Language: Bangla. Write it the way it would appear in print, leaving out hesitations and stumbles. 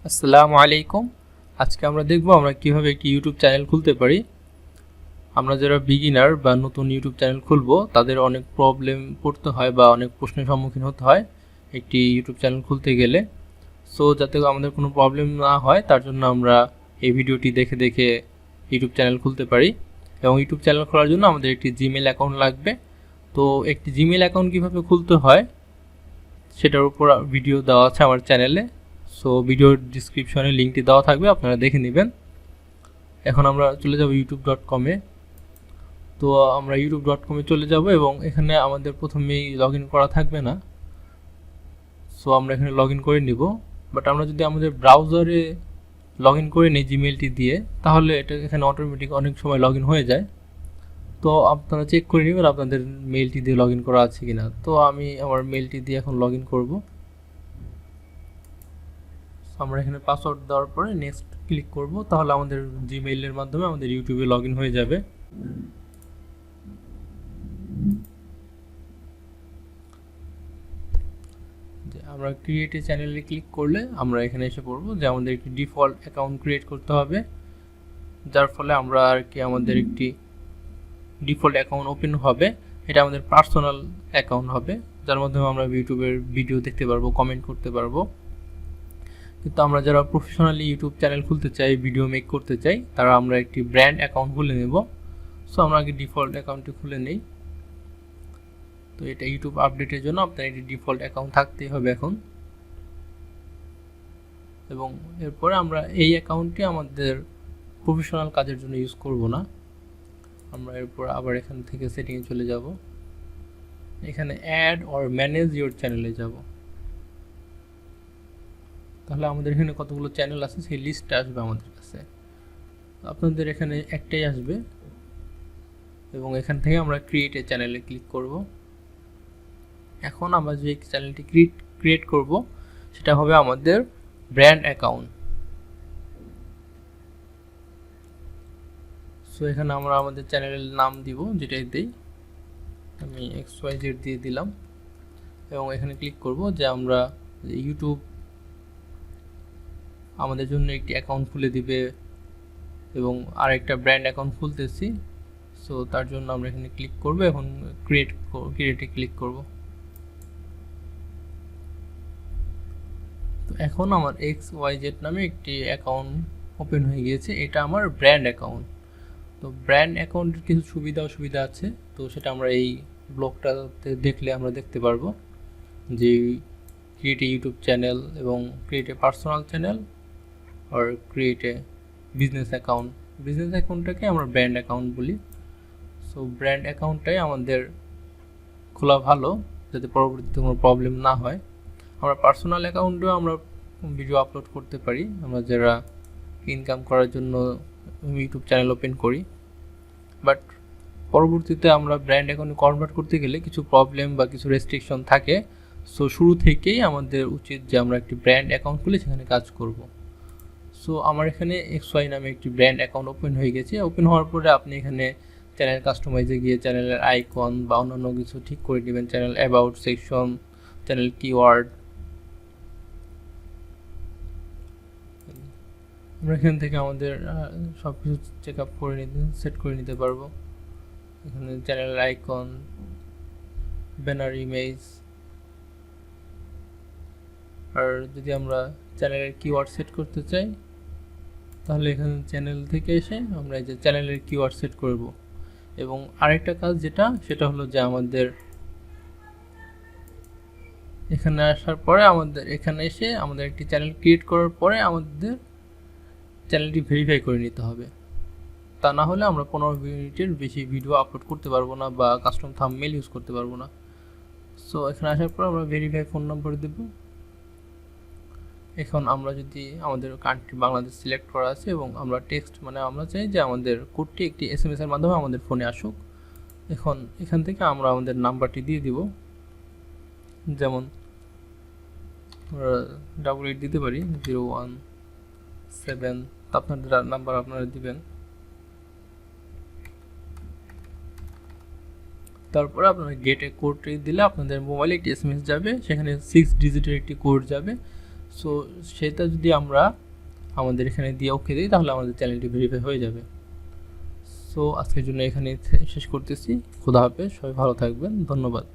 আসসালামু আলাইকুম। আজকে আমরা দেখব আমরা কিভাবে একটি ইউটিউব চ্যানেল খুলতে পারি। আমরা যারা বিগিনার বা নতুন ইউটিউব চ্যানেল খুলবো তাদের অনেক প্রবলেম পড়তে হয় বা অনেক প্রশ্নের সম্মুখীন হতে হয় একটি ইউটিউব চ্যানেল খুলতে গেলে। সো যাতে আমাদের কোনো প্রবলেম না হয় তার জন্য আমরা এই ভিডিওটি দেখে দেখে ইউটিউব চ্যানেল খুলতে পারি। এবং ইউটিউব চ্যানেল খোলার জন্য আমাদের একটি জিমেল অ্যাকাউন্ট লাগবে। তো একটি জিমেল অ্যাকাউন্ট কীভাবে খুলতে হয় সেটার উপর ভিডিও দেওয়া আছে আমার চ্যানেলে। সো ভিডিওর ডিসক্রিপশনে লিঙ্কটি দেওয়া থাকবে, আপনারা দেখে নেবেন। এখন আমরা চলে যাব youtube.com-এ। তো আমরা youtube.com-এ চলে যাব এবং এখানে আমাদের প্রথমেই লগ ইন করা থাকবে না। সো আমরা এখানে লগ ইন করে নিব। বাট আমরা যদি আমাদের ব্রাউজারে লগ ইন করে নিই জিমেলটি দিয়ে, তাহলে এটা এখানে অটোমেটিক অনেক সময় লগ ইন হয়ে যায়। তো আপনারা চেক করে নেবেন আপনাদের মেলটি দিয়ে লগ ইন করা আছে কিনা। তো আমি আমার মেলটি দিয়ে এখন লগ ইন করবো। আমরা এখানে পাসওয়ার্ড দেওয়ার পরে নেক্সট ক্লিক করব, তাহলে আমাদের জিমেইলের মাধ্যমে আমাদের ইউটিউবে লগ ইন হয়ে যাবে। আমরা ক্রিয়েট এ চ্যানেলে ক্লিক করলে আমরা এখানে এসে পড়বো যে আমাদের একটি ডিফল্ট অ্যাকাউন্ট ক্রিয়েট করতে হবে, যার ফলে আমরা আর কি আমাদের একটি ডিফল্ট অ্যাকাউন্ট ওপেন হবে। এটা আমাদের পার্সোনাল অ্যাকাউন্ট হবে, যার মাধ্যমে আমরা ইউটিউবের ভিডিও দেখতে পারবো, কমেন্ট করতে পারবো। কিন্তু আমরা যারা প্রফেশনালি ইউটিউব চ্যানেল খুলতে চাই, ভিডিও মেক করতে চাই, তারা আমরা একটি ব্র্যান্ড অ্যাকাউন্ট খুলে নেব। সো আমরা আগে ডিফল্ট অ্যাকাউন্টটি খুলে নেই। তো এটা ইউটিউব আপডেটের জন্য আপনার একটি ডিফল্ট অ্যাকাউন্ট থাকতেই হবে এখন। এবং এরপরে আমরা এই অ্যাকাউন্টটি আমাদের প্রফেশনাল কাজের জন্য ইউজ করব না। আমরা এরপর আবার এখান থেকে সেটিংয়ে চলে যাব, এখানে অ্যাড অর ম্যানেজ ইউর চ্যানেলে যাব। তাহলে আমাদের এখানে কতগুলো চ্যানেল আছে সেই লিস্টটা আসবে আমাদের কাছে। আপনাদের এখানে একটাই আসবে এবং এখান থেকে আমরা ক্রিয়েট এ চ্যানেলে ক্লিক করব। এখন আমরা যে চ্যানেলটি ক্রিয়েট করব সেটা হবে আমাদের ব্র্যান্ড অ্যাকাউন্ট। সো এখানে আমরা আমাদের চ্যানেলের নাম দিব, যেটাই দেই, আমি XYZ দিয়ে দিলাম এবং এখানে ক্লিক করব যে আমরা ইউটিউব আমাদের জন্য একটি অ্যাকাউন্ট খুলে দিবে এবং আরেকটা ব্র্যান্ড অ্যাকাউন্ট খুলতেছি। সো তার জন্য আমরা এখানে ক্লিক করব, এখন ক্রিয়েটে ক্লিক করব। তো এখন আমার XYZ নামে একটি অ্যাকাউন্ট ওপেন হয়ে গিয়েছে, এটা আমার ব্র্যান্ড অ্যাকাউন্ট। তো ব্র্যান্ড অ্যাকাউন্টের কিছু সুবিধা অসুবিধা আছে, তো সেটা আমরা এই ব্লগটাতে দেখলে আমরা দেখতে পারবো যে ক্রিয়েট এ ইউটিউব চ্যানেল এবং ক্রিয়েট এ পার্সোনাল চ্যানেল আর create a business account. Business অ্যাকাউন্টটাকে আমরা ব্র্যান্ড অ্যাকাউন্ট বলি। সো ব্র্যান্ড অ্যাকাউন্টটাই আমাদের খোলা ভালো, যাতে পরবর্তীতে কোনো প্রবলেম না হয়। আমরা পার্সোনাল অ্যাকাউন্টেও আমরা ভিডিও আপলোড করতে পারি, আমরা যারা ইনকাম করার জন্য ইউটিউব চ্যানেল ওপেন করি। বাট পরবর্তীতে আমরা ব্র্যান্ড অ্যাকাউন্টে কনভার্ট করতে গেলে কিছু প্রবলেম বা কিছু রেস্ট্রিকশন থাকে। সো শুরু থেকেই আমাদের উচিত যে আমরা একটি ব্র্যান্ড অ্যাকাউন্ট খুলে সেখানে কাজ করব। সো আমার এখানে XY নামে একটি ব্র্যান্ড অ্যাকাউন্ট ওপেন হয়ে গেছে। ওপেন হওয়ার পরে আপনি এখানে চ্যানেল কাস্টমাইজে গিয়ে চ্যানেলের আইকন বা অন্যান্য কিছু ঠিক করে নেবেন, channel about section, channel keyword. আমরা এখান থেকে আমাদের সব কিছু চেক আপ করে সেট করে নিতে পারবো। এখানে চ্যানেলের আইকন, ব্যানার, ইমেজ। আর যদি আমরা চ্যানেলের কিওয়ার্ড সেট করতে চাই, তাহলে এখানে চ্যানেল থেকে এসে আমরা এই যে চ্যানেলের কিওয়ার্ড সেট করব। এবং আরেকটা কাজ সেটা হলো যে আমাদের এখানে আসার পরে আমাদের এখানে এসে আমাদের একটি চ্যানেল ক্রিয়েট করার পরে আমাদের চ্যানেলটি ভেরিফাই করে নিতে হবে। তা না হলে আমরা 15 মিনিটের বেশি ভিডিও আপলোড করতে পারবো না বা কাস্টম থাম্বনেল ইউজ করতে পারবো না। সো এখানে আসার পর আমরা ভেরিফাই ফোন নম্বর দেব। এখন আমরা যদি আমাদের কান্ট্রি বাংলাদেশ সিলেক্ট করা আছে এবং আমরা টেক্সট মানে আমরা চাই যে আমাদের কোডটি একটি SMS এর মাধ্যমে আমাদের ফোনে আসুক। এখন এখান থেকে আমরা আমাদের নাম্বারটি দিয়ে দিব, যেমন 88 দিতে পারি, 017। আপনাদের নাম্বার আপনারা দিবেন। তারপরে আপনারা গেট এ কোডটি দিলে আপনাদের মোবাইলে একটি SMS যাবে, সেখানে 6 ডিজিটের একটি কোড যাবে। সো সেটা যদি আমরা আমাদের এখানে দিয়ে ওকে দিই তাহলে আমাদের চ্যানেলটি ভেরিফাই হয়ে যাবে। সো আজকের জন্য এখানে শেষ করতেছি। খোদা হাফেজ, সবাই ভালো থাকবেন, ধন্যবাদ।